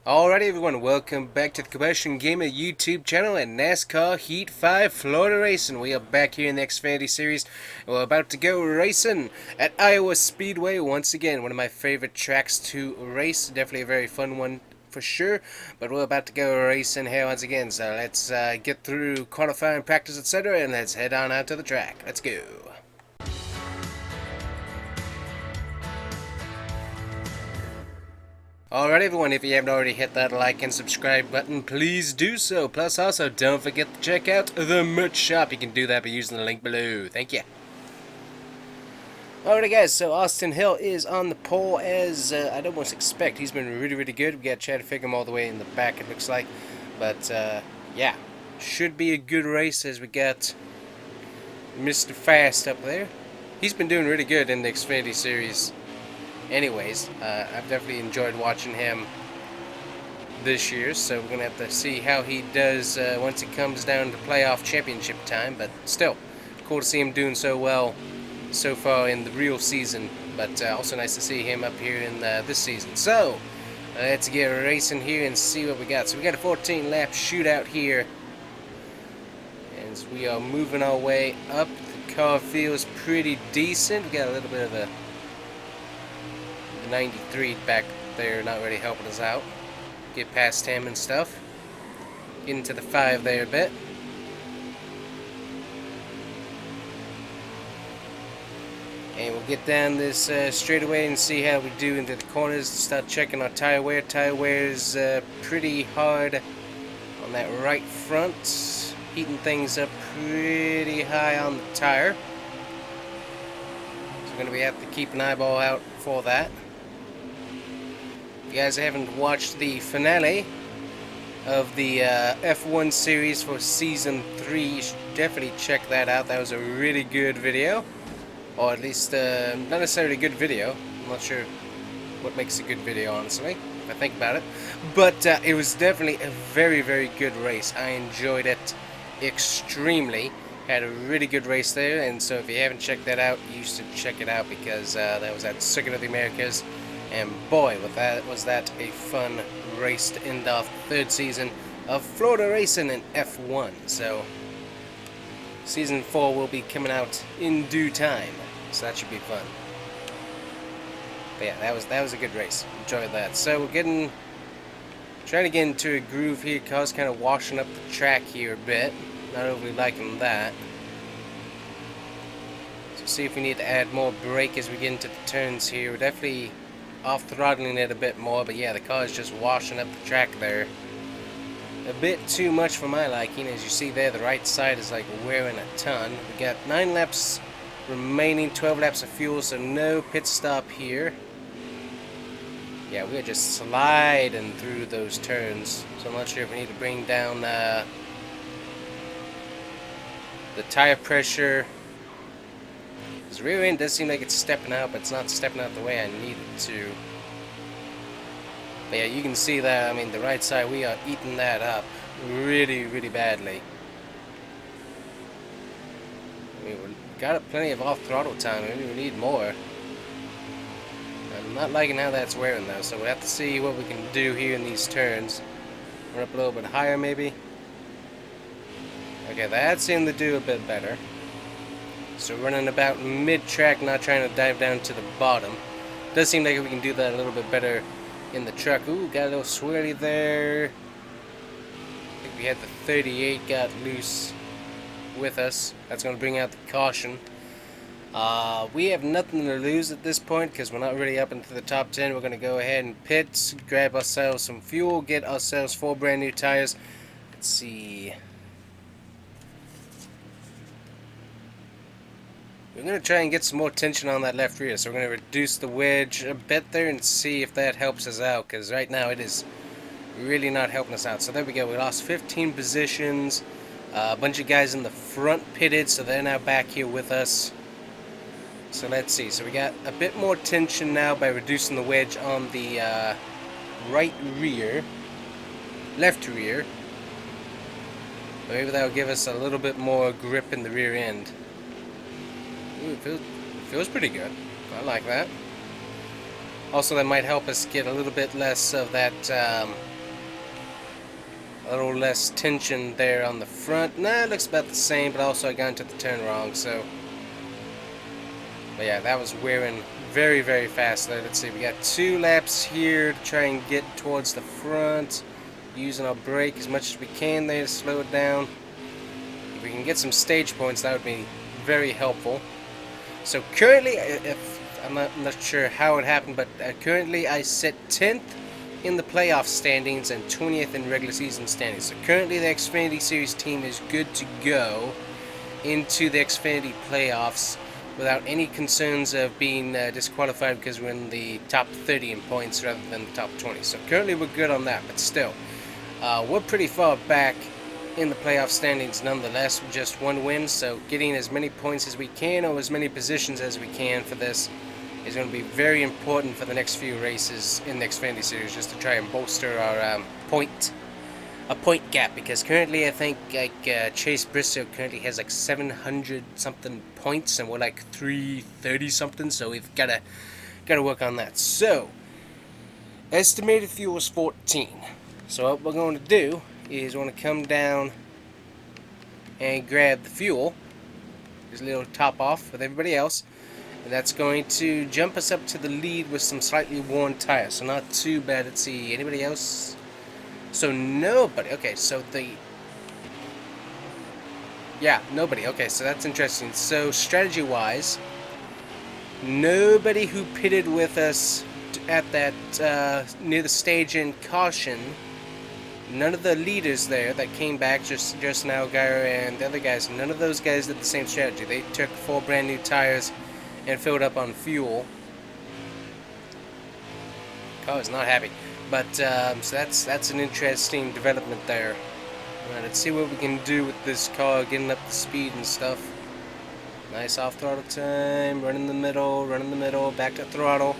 Alrighty everyone, welcome back to the Combustion Gamer YouTube channel and NASCAR Heat 5 Florida Racing. We are back here in the Xfinity series. We're about to go racing at Iowa Speedway once again. One of my favorite tracks to race. Definitely a very fun one for sure. But we're about to go racing here once again. So let's get through qualifying, practice, etc. and let's head on out to the track. Let's go. Alright everyone, if you haven't already hit that like and subscribe button, please do so. Plus also, don't forget to check out the merch shop. You can do that by using the link below. Thank you. Alrighty guys, so Austin Hill is on the pole as I'd almost expect. He's been really good. We got Chad Figgum all the way in the back, it looks like. But yeah, should be a good race as we got Mr. Fast up there. He's been doing really good in the Xfinity series. Anyways, I've definitely enjoyed watching him this year, so we're going to have to see how he does once it comes down to playoff championship time, but still, cool to see him doing so well so far in the real season, but also nice to see him up here in this season. So, let's get racing here and see what we got. So we got a 14-lap shootout here, as we are moving our way up. The car feels pretty decent. We got a little bit of a 93 back there not really helping us out. Get past him and stuff. Get into the 5 there a bit. And we'll get down this straightaway and see how we do into the corners. Start checking our tire wear. Tire wear is pretty hard on that right front. Heating things up pretty high on the tire. So we're going to have to keep an eyeball out for that. If you guys haven't watched the finale of the F1 series for Season 3, you should definitely check that out. That was a really good video. Or at least, not necessarily a good video. I'm not sure what makes a good video, honestly, if I think about it. But it was definitely a very good race. I enjoyed it extremely. Had a really good race there, and so if you haven't checked that out, you should check it out, because that was at Circuit of the Americas. And boy, was that a fun race to end off the 3rd season of Florida Racing in F1. So, Season 4 will be coming out in due time, so that should be fun. But yeah, that was a good race. Enjoyed that. So we're trying to get into a groove here. Car's kind of washing up the track here a bit. Not overly liking that. So see if we need to add more brake as we get into the turns here. We're definitely off-throttling it a bit more, but yeah, the car is just washing up the track there. A bit too much for my liking. As you see there, the right side is like wearing a ton. We got 9 laps remaining, 12 laps of fuel, so no pit stop here. Yeah, we're just sliding through those turns, so I'm not sure if we need to bring down the tire pressure. The rear end does seem like it's stepping out, but it's not stepping out the way I need it to. But yeah, you can see that, I mean, the right side, we are eating that up really badly. I mean, we've got plenty of off-throttle time. Maybe we need more. I'm not liking how that's wearing, though, so we'll have to see what we can do here in these turns. Run up a little bit higher, maybe. Okay, that seemed to do a bit better. So running about mid-track, not trying to dive down to the bottom. Does seem like we can do that a little bit better in the truck. Ooh, got a little swirly there. I think we had the 38 got loose with us. That's going to bring out the caution. We have nothing to lose at this point because we're not really up into the top 10. We're going to go ahead and pit, grab ourselves some fuel, get ourselves 4 brand new tires. Let's see. We're going to try and get some more tension on that left rear, so we're going to reduce the wedge a bit there and see if that helps us out, because right now it is really not helping us out. So there we go, we lost 15 positions, a bunch of guys in the front pitted, so they're now back here with us. So let's see, so we got a bit more tension now by reducing the wedge on the left rear. Maybe that'll give us a little bit more grip in the rear end. Ooh, it feels pretty good. I like that. Also, that might help us get a little bit less of that, a little less tension there on the front. Nah, it looks about the same, but also I got into the turn wrong, so. But yeah, that was wearing very, very fast there. Let's see, we got 2 laps here to try and get towards the front. Using our brake as much as we can there to slow it down. If we can get some stage points, that would be very helpful. So currently, I'm not sure how it happened, but currently I sit 10th in the playoff standings and 20th in regular season standings. So currently the Xfinity Series team is good to go into the Xfinity playoffs without any concerns of being disqualified because we're in the top 30 in points rather than the top 20. So currently we're good on that, but still, we're pretty far back in the playoff standings nonetheless with just 1 win, so getting as many points as we can or as many positions as we can for this is going to be very important for the next few races in the Xfinity Series, just to try and bolster our point gap, because currently I think like Chase Briscoe currently has like 700 something points and we're like 330 something, so we've gotta work on that. So estimated fuel is 14, so what we're going to do is we're going to come down and grab the fuel, just a little top off with everybody else, and that's going to jump us up to the lead with some slightly worn tires, so not too bad. Let's see, anybody else? So nobody. Okay, so nobody. Okay, so that's interesting. So strategy wise, nobody who pitted with us at that near the stage in caution, none of the leaders there that came back just now, Gyro and the other guys, none of those guys did the same strategy. They took 4 brand new tires and filled up on fuel. Car is not happy, but so that's an interesting development there. Alright, let's see what we can do with this car, getting up the speed and stuff. Nice off throttle time, run in the middle, back to throttle.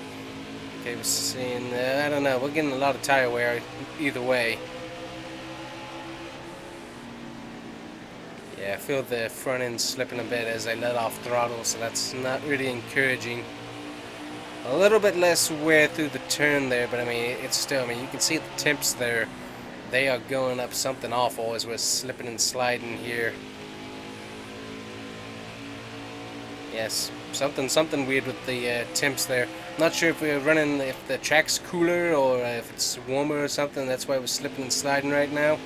Okay, we're seeing, I don't know, we're getting a lot of tire wear either way. Yeah, I feel the front end slipping a bit as I let off throttle, so that's not really encouraging. A little bit less wear through the turn there, but I mean, it's still, I mean, you can see the temps there. They are going up something awful as we're slipping and sliding here. Yes, something weird with the temps there. Not sure if we're running, if the track's cooler or if it's warmer or something. That's why we're slipping and sliding right now.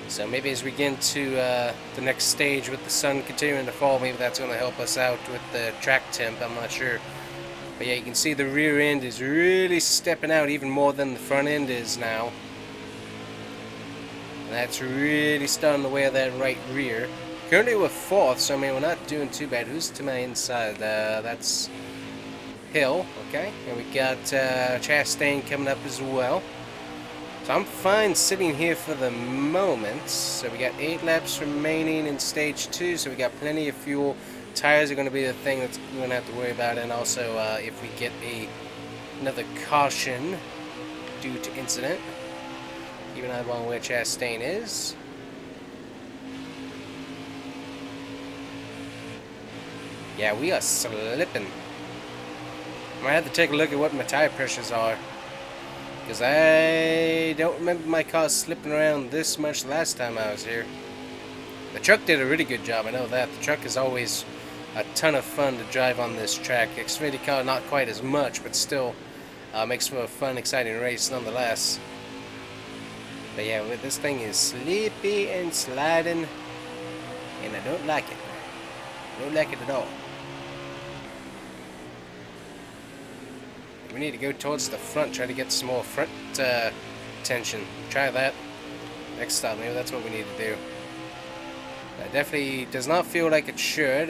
So maybe as we get into the next stage with the sun continuing to fall, maybe that's going to help us out with the track temp. I'm not sure. But yeah, you can see the rear end is really stepping out even more than the front end is now. And that's really starting to wear that right rear. Currently we're 4th, so I mean, we're not doing too bad. Who's to my inside? That's Hill, okay. And we got Chastain coming up as well. So I'm fine sitting here for the moment. So we got 8 laps remaining in stage 2, so we got plenty of fuel. Tires are going to be the thing that's we're going to have to worry about, and also if we get another caution due to incident. Keep an eye on where Chastain is. Yeah, we are slipping. I might have to take a look at what my tire pressures are, because I don't remember my car slipping around this much last time I was here. The truck did a really good job, I know that. The truck is always a ton of fun to drive on this track. Xfinity car not quite as much, but still makes for a fun, exciting race nonetheless. But yeah, this thing is slippy and sliding, and I don't like it. I don't like it at all. We need to go towards the front, try to get some more front tension. Try that next stop. Maybe that's what we need to do. That definitely does not feel like it should.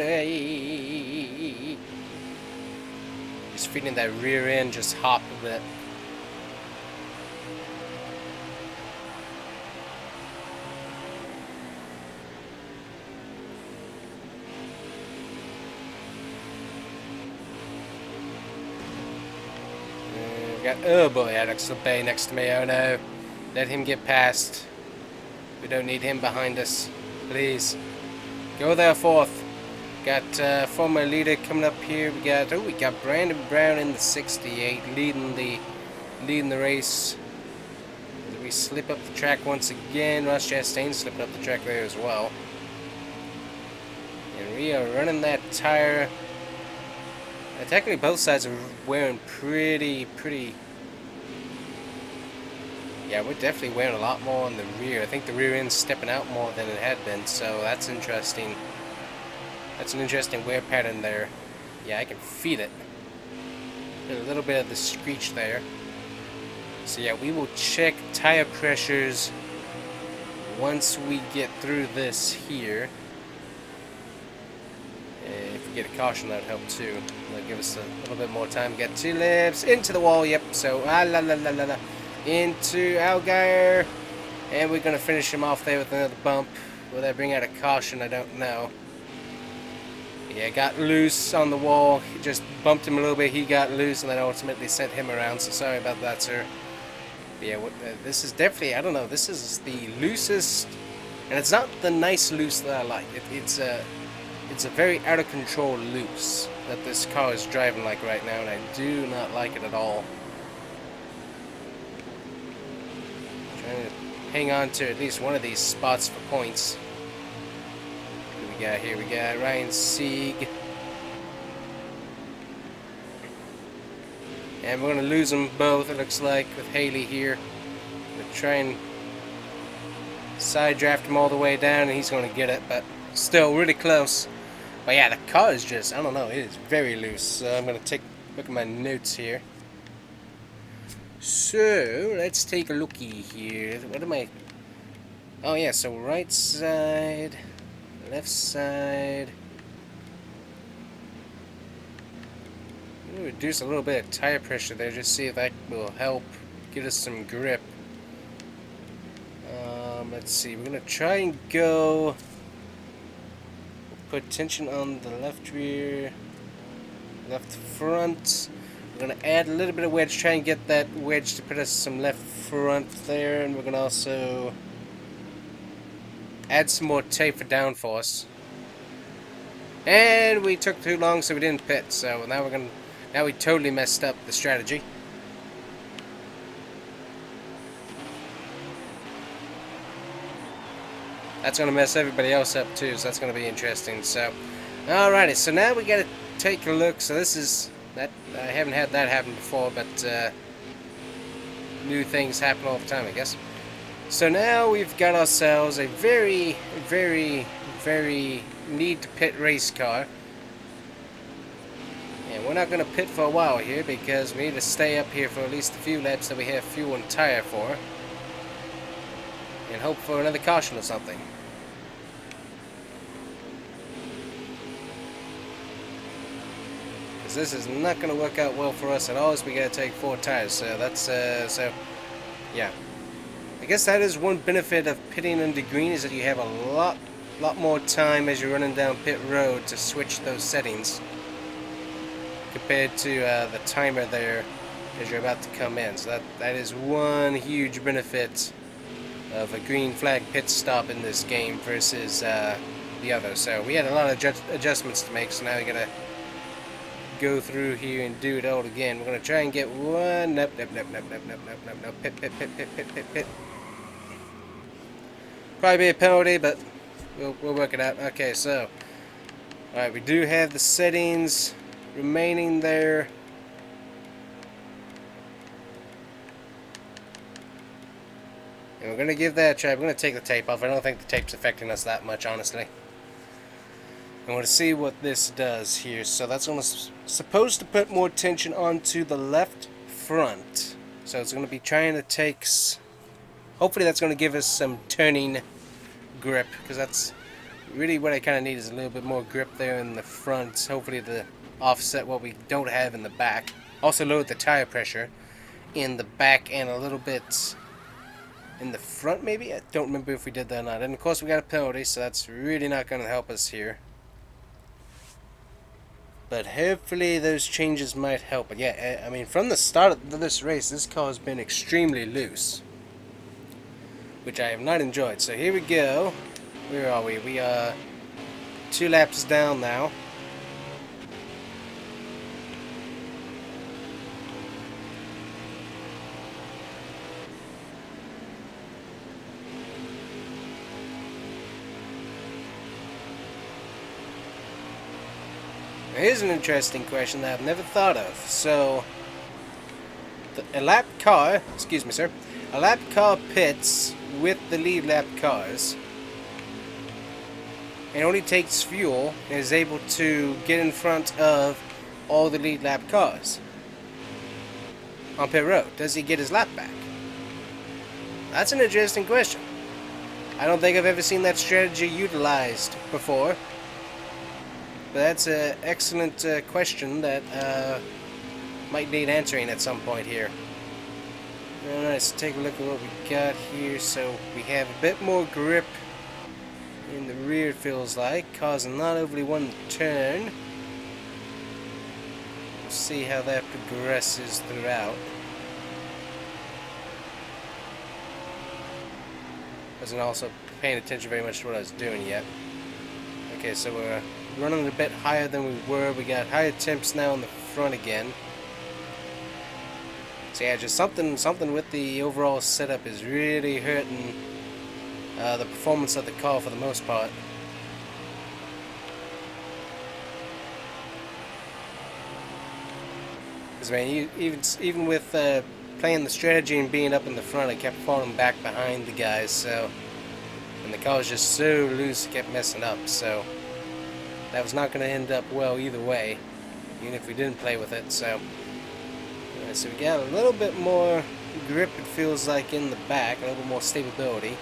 Just feeling that rear end just hop a bit. Oh boy, Alex Bay next to me. Oh no. Let him get past. We don't need him behind us. Please. Go there, 4th. Got former leader coming up here. We got Brandon Brown in the 68 leading the race. We slip up the track once again. Ross Chastain slipped up the track there as well. And we are running that tire. Technically both sides are wearing pretty. Yeah, we're definitely wearing a lot more on the rear. I think the rear end's stepping out more than it had been, so that's interesting. That's an interesting wear pattern there. Yeah, I can feel it. There's a little bit of the screech there. So yeah, we will check tire pressures once we get through this here. If we get a caution, that'd help too. That'll give us a little bit more time to get 2 laps into the wall. Yep. So into Allgaier, and we're gonna finish him off there with another bump. Will that bring out a caution? I don't know. Yeah, got loose on the wall. Just bumped him a little bit. He got loose, and then ultimately sent him around. So sorry about that, sir. But yeah, this is definitely, I don't know. This is the loosest, and it's not the nice loose that I like. It's a very out of control loose that this car is driving like right now, and I do not like it at all. Trying to hang on to at least one of these spots for points. Who we got here? We got Ryan Sieg. And we're going to lose them both, it looks like, with Haley here. We're going to try and side draft him all the way down, and he's going to get it, but still really close. But yeah, the car is just, I don't know, it is very loose. So I'm going to take a look at my notes here. So, let's take a looky here. What am I... Oh yeah, so right side, left side. I'm going to reduce a little bit of tire pressure there, just see if that will help give us some grip. Let's see, we're going to try and go... Put tension on the left rear, left front. We're going to add a little bit of wedge, try and get that wedge to put us some left front there, and we're going to also add some more tape for downforce. And we took too long, so we didn't pit. So now we totally messed up the strategy. That's going to mess everybody else up too, so that's going to be interesting. So, alrighty, so now we got to take a look. So this is, I haven't had that happen before, but new things happen all the time, I guess. So now we've got ourselves a very need to pit race car. And we're not going to pit for a while here because we need to stay up here for at least a few laps that we have fuel and tire for. And hope for another caution or something. Because this is not going to work out well for us at all, as we got to take 4 tires. So that's, so, yeah. I guess that is one benefit of pitting under green, is that you have a lot more time as you're running down pit road to switch those settings. Compared to the timer there as you're about to come in. So that is one huge benefit of a green flag pit stop in this game versus the other. So we had a lot of adjustments to make, so now we gotta go through here and do it all again. We're gonna try and get one. Nope. Pit. Probably be a penalty, but we'll work it out. Okay, so alright, we do have the settings remaining there. And we're going to give that a try. We're going to take the tape off. I don't think the tape's affecting us that much, honestly. I want to see what this does here. So that's supposed to put more tension onto the left front. So it's going to be trying to take... Hopefully that's going to give us some turning grip, because that's really what I kind of need, is a little bit more grip there in the front. Hopefully to offset what we don't have in the back. Also lower the tire pressure in the back and a little bit in the front, maybe? I don't remember if we did that or not. And of course we got a penalty, so that's really not going to help us here. But hopefully those changes might help. But yeah, I mean, from the start of this race, this car has been extremely loose, which I have not enjoyed. So here we go. Where are we? We are 2 laps down now. Here's an interesting question that I've never thought of. So, a lap car, excuse me sir, a lap car pits with the lead lap cars and only takes fuel and is able to get in front of all the lead lap cars on pit road. Does he get his lap back? That's an interesting question. I don't think I've ever seen that strategy utilized before. But that's an excellent question that might need answering at some point here. Alright, let's take a look at what we got here. So we have a bit more grip in the rear, it feels like, causing not overly one turn. We'll see how that progresses throughout. Wasn't also paying attention very much to what I was doing yet. Okay, so we're running a bit higher than we were. We got higher temps now in the front again. So yeah, just something with the overall setup is really hurting the performance of the car for the most part. Because man, even with playing the strategy and being up in the front, I kept falling back behind the guys. So, and the car was just so loose, it kept messing up. So that was not going to end up well either way, even if we didn't play with it. So we got a little bit more grip, it feels like, in the back, a little bit more stability.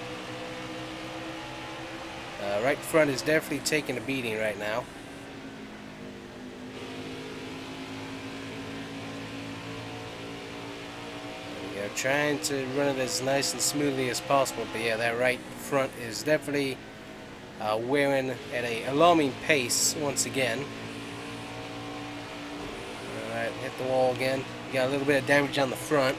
Right front is definitely taking a beating right now. We are trying to run it as nice and smoothly as possible, but yeah, that right front is definitely wearing at an alarming pace once again. Alright, hit the wall again. We got a little bit of damage on the front.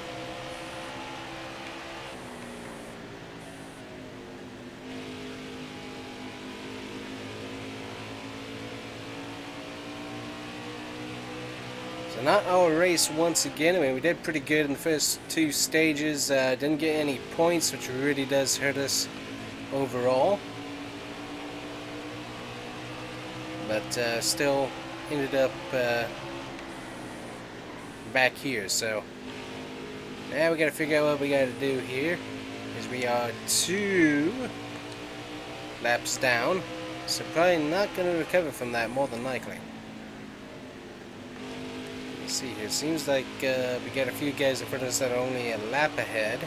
So not our race once again. I mean, we did pretty good in the first 2 stages. Didn't get any points, which really does hurt us overall. But still ended up back here. So now we got to figure out what we got to do here, because we are 2 laps down. So probably not going to recover from that, more than likely. Let's see here. Seems like we got a few guys in front of us that are only a lap ahead.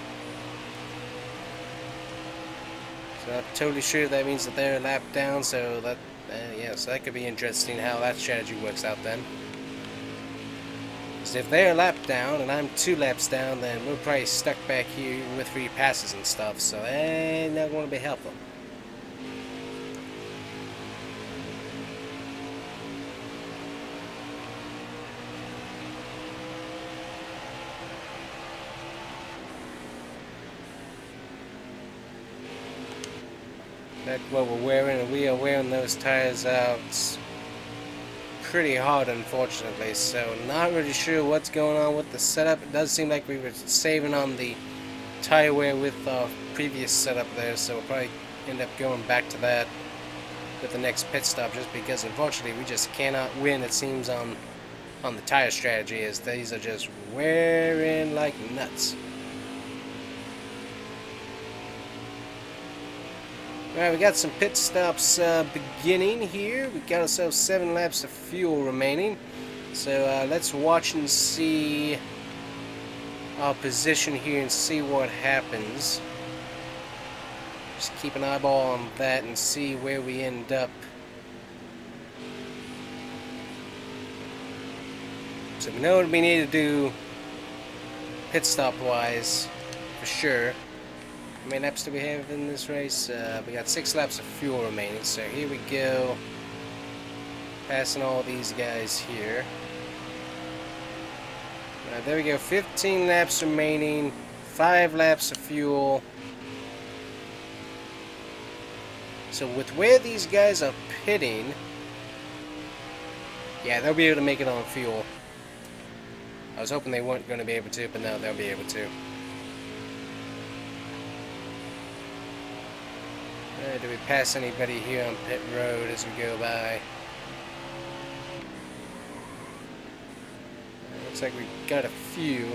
So not totally sure if that means that they're a lap down. So that yeah, so that could be interesting how that strategy works out then. Because if they're a lap down and I'm 2 laps down, then we're probably stuck back here with free passes and stuff. So that not going to be helpful. That's what we're wearing, and we are wearing those tires out pretty hard, unfortunately. So not really sure what's going on with the setup. It does seem like we were saving on the tire wear with our previous setup there, so we'll probably end up going back to that with the next pit stop, just because unfortunately we just cannot win, it seems, on the tire strategy, as these are just wearing like nuts. Alright, we got some pit stops beginning here. We got ourselves 7 laps of fuel remaining. So let's watch and see our position here and see what happens. Just keep an eyeball on that and see where we end up. So we know what we need to do pit stop wise for sure. How many laps do we have in this race? We got 6 laps of fuel remaining. So here we go. Passing all these guys here. There we go. 15 laps remaining. 5 laps of fuel. So with where these guys are pitting. Yeah, they'll be able to make it on fuel. I was hoping they weren't going to be able to, but now they'll be able to. Do we pass anybody here on pit road as we go by? Looks like we got a few.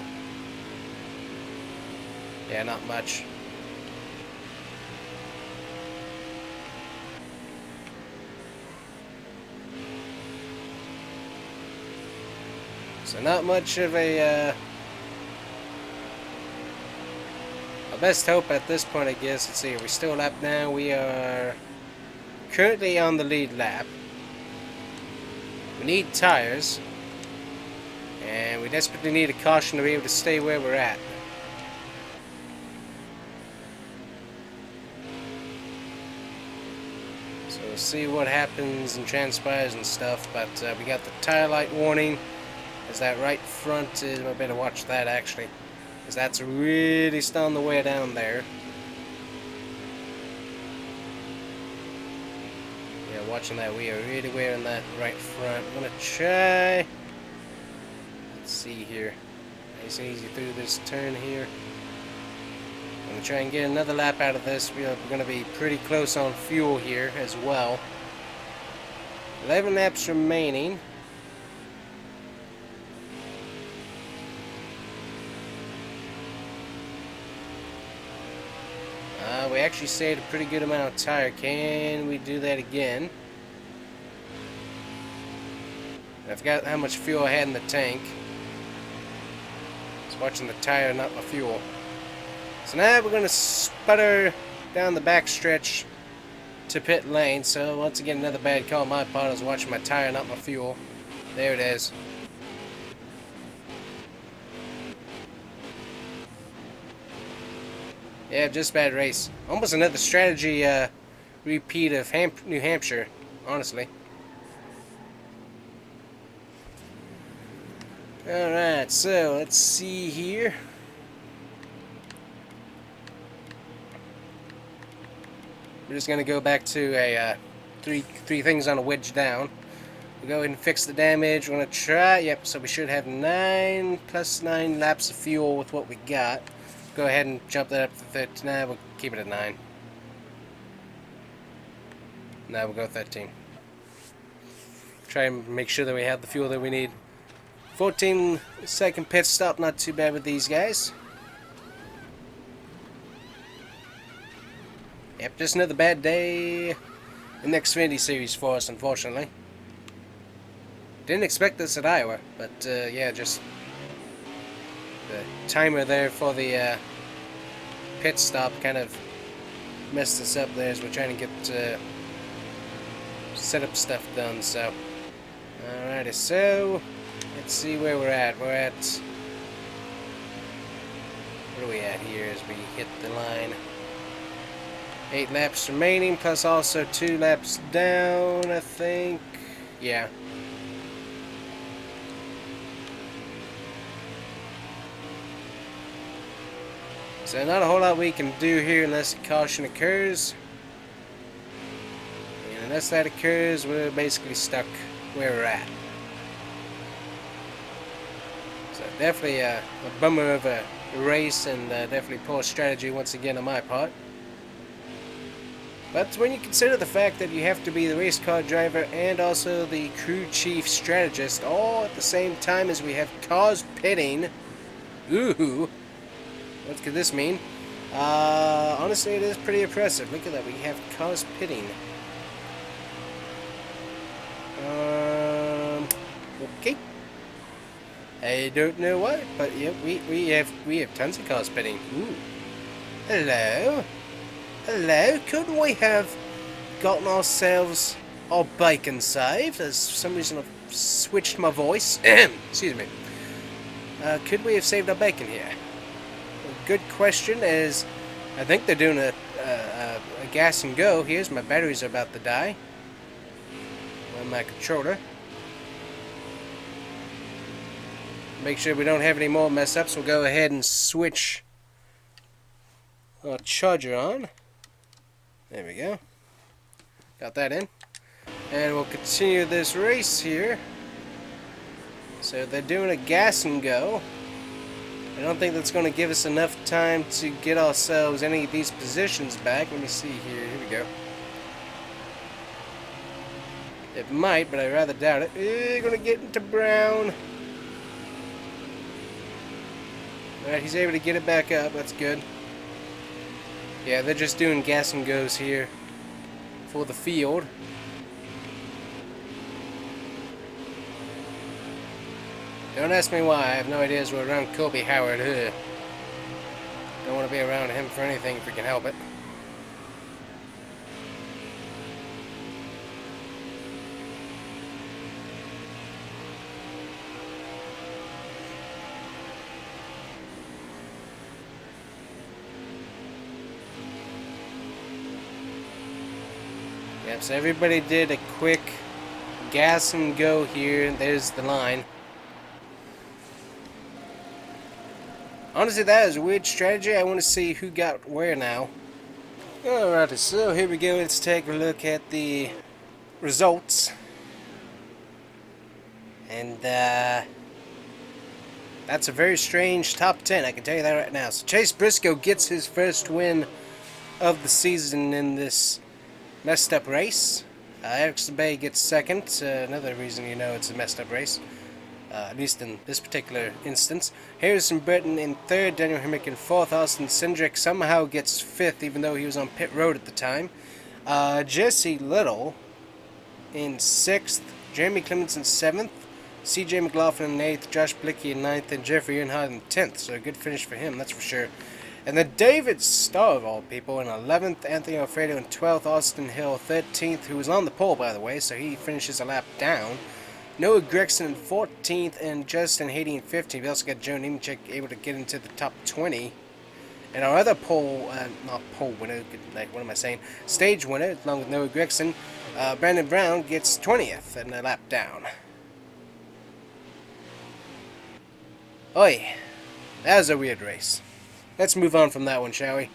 Yeah, not much. So not much of a our best hope at this point, I guess. Let's see, are we still lap now? We are currently on the lead lap. We need tires, and we desperately need a caution to be able to stay where we're at. So we'll see what happens and transpires and stuff, but we got the tire light warning. Is that right front is, I better watch that actually, because that's really starting the way down there. Yeah, watching that, we are really wearing that right front. I'm gonna try, let's see here, nice and easy through this turn here. I'm gonna try and get another lap out of this. We're gonna be pretty close on fuel here as well. 11 laps remaining. We actually saved a pretty good amount of tire. Can we do that again? I forgot how much fuel I had in the tank. Just watching the tire, not my fuel. So now we're going to sputter down the back stretch to pit lane. So once again, another bad call on my part. I was watching my tire, not my fuel. There it is. Yeah, just bad race. Almost another strategy repeat of New Hampshire, honestly. Alright, so let's see here. We're just going to go back to a three things on a wedge down. We'll go ahead and fix the damage. We're going to try, yep, so we should have 9 plus 9 laps of fuel with what we got. Go ahead and jump that up to 13. Nah, we'll keep it at 9. Now we'll go 13. Try and make sure that we have the fuel that we need. 14-second pit stop, not too bad with these guys. Yep, just another bad day in the Xfinity series for us, unfortunately. Didn't expect this at Iowa, but yeah, just the timer there for the pit stop kind of messed us up there as we're trying to get setup stuff done. So, alrighty, so let's see where we're at. We're at, what are we at here as we hit the line? 8 laps remaining, plus also 2 laps down, I think. Yeah. So not a whole lot we can do here unless a caution occurs. And unless that occurs, we're basically stuck where we're at. So definitely a bummer of a race, and definitely poor strategy once again on my part. But when you consider the fact that you have to be the race car driver and also the crew chief strategist all at the same time as we have cars pitting, ooh, what could this mean? Honestly, it is pretty impressive. Look at that, we have cars pitting. Okay. I don't know why, but yeah, we have tons of cars pitting. Ooh. Hello. Hello, couldn't we have gotten ourselves our bacon saved? As for some reason I've switched my voice. Excuse me. Could we have saved our bacon here? A good question is, I think they're doing a gas and go. Here's my batteries are about to die on my controller. Make sure we don't have any more mess ups. We'll go ahead and switch our charger on. There we go. Got that in. And we'll continue this race here. So they're doing a gas and go. I don't think that's going to give us enough time to get ourselves any of these positions back. Let me see here. Here we go. It might, but I rather doubt it. We're going to get into Brown. Alright, he's able to get it back up. That's good. Yeah, they're just doing gas and goes here for the field. Don't ask me why. I have no idea as we're around Kobe Howard. Ugh. Don't want to be around him for anything if we can help it. Yep, so everybody did a quick gas and go here. There's the line. Honestly, that is a weird strategy. I want to see who got where now. Alrighty, so here we go. Let's take a look at the results. And that's a very strange top 10, I can tell you that right now. So Chase Briscoe gets his first win of the season in this messed up race. Eric Bay gets second. Another reason you know it's a messed up race. At least in this particular instance. Harrison Burton in third, Daniel Hemrick in fourth, Austin Cindric somehow gets fifth, even though he was on pit road at the time. Jesse Little in sixth, Jeremy Clements in seventh, CJ McLaughlin in eighth, Josh Blicky in ninth, and Jeffrey Earnhardt in 10th. So a good finish for him, that's for sure. And then David Starr, of all people, in 11th, Anthony Alfredo in 12th, Austin Hill 13th, who was on the pole, by the way, so he finishes a lap down. Noah Gregson in 14th and Justin Haiti in 15th. We also got Joe Nemechek able to get into the top 20. And our other not pole winner, like what am I saying? Stage winner, along with Noah Gregson, Brandon Brown gets 20th and a lap down. Oi, that was a weird race. Let's move on from that one, shall we?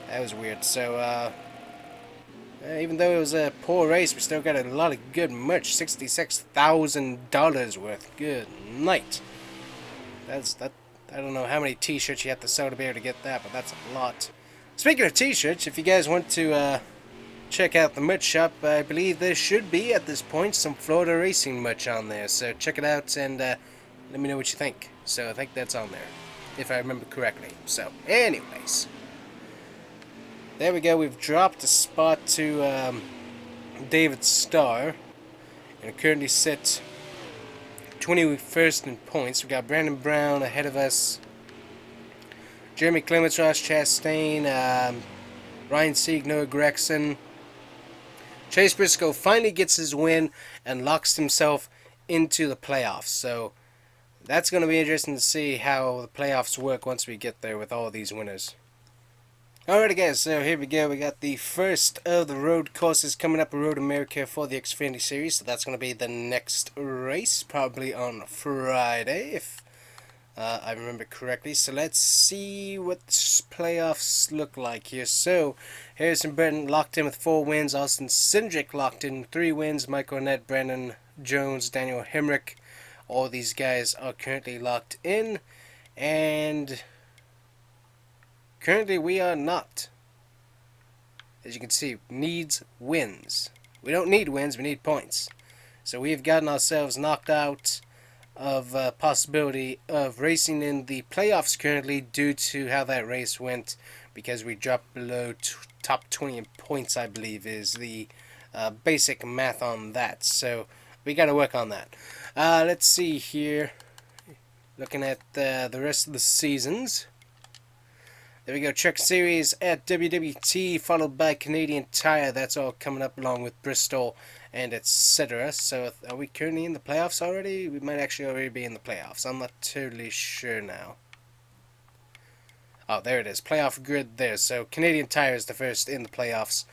That was weird. So, even though it was a poor race, we still got a lot of good merch. $66,000 worth. Good night. That's that. I don't know how many T-shirts you have to sell to be able to get that, but that's a lot. Speaking of T-shirts, if you guys want to check out the merch shop, I believe there should be at this point some Florida racing merch on there. So check it out and let me know what you think. So I think that's on there, if I remember correctly. So, anyways. There we go, we've dropped a spot to David Starr, and currently sit 21st in points. We got Brandon Brown ahead of us, Jeremy Clements, Ross Chastain, Ryan Sieg, Noah Gregson. Chase Briscoe finally gets his win and locks himself into the playoffs. So that's going to be interesting to see how the playoffs work once we get there with all these winners. Alrighty guys, so here we go. We got the first of the road courses coming up, Road America for the Xfinity Series. So that's going to be the next race, probably on Friday, if I remember correctly. So let's see what the playoffs look like here. So Harrison Burton locked in with 4 wins. Austin Cindric locked in 3 wins. Michael Annett, Brandon Jones, Daniel Hemrick. All these guys are currently locked in. And currently, we are not. As you can see, needs wins. We don't need wins, we need points. So we've gotten ourselves knocked out of possibility of racing in the playoffs currently due to how that race went, because we dropped below top 20 in points, I believe, is the basic math on that. So we got to work on that. Let's see here. Looking at the rest of the seasons. There we go, Truck Series at WWT, followed by Canadian Tire. That's all coming up along with Bristol and etc. So are we currently in the playoffs already? We might actually already be in the playoffs. I'm not totally sure now. Oh, there it is. Playoff grid there. So Canadian Tire is the first in the playoffs.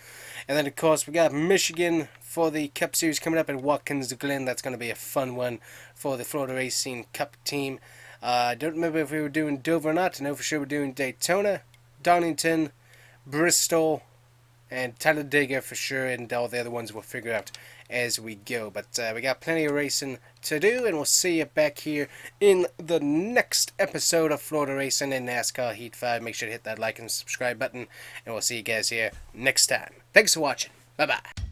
And then, of course, we got Michigan for the Cup Series coming up in Watkins Glen. That's going to be a fun one for the Florida Racing Cup team. I don't remember if we were doing Dover or not. I know for sure we're doing Daytona, Donington, Bristol, and Talladega for sure, and all the other ones we'll figure out as we go. But we got plenty of racing to do, and we'll see you back here in the next episode of Florida Racing and NASCAR Heat 5. Make sure to hit that like and subscribe button, and we'll see you guys here next time. Thanks for watching. Bye-bye.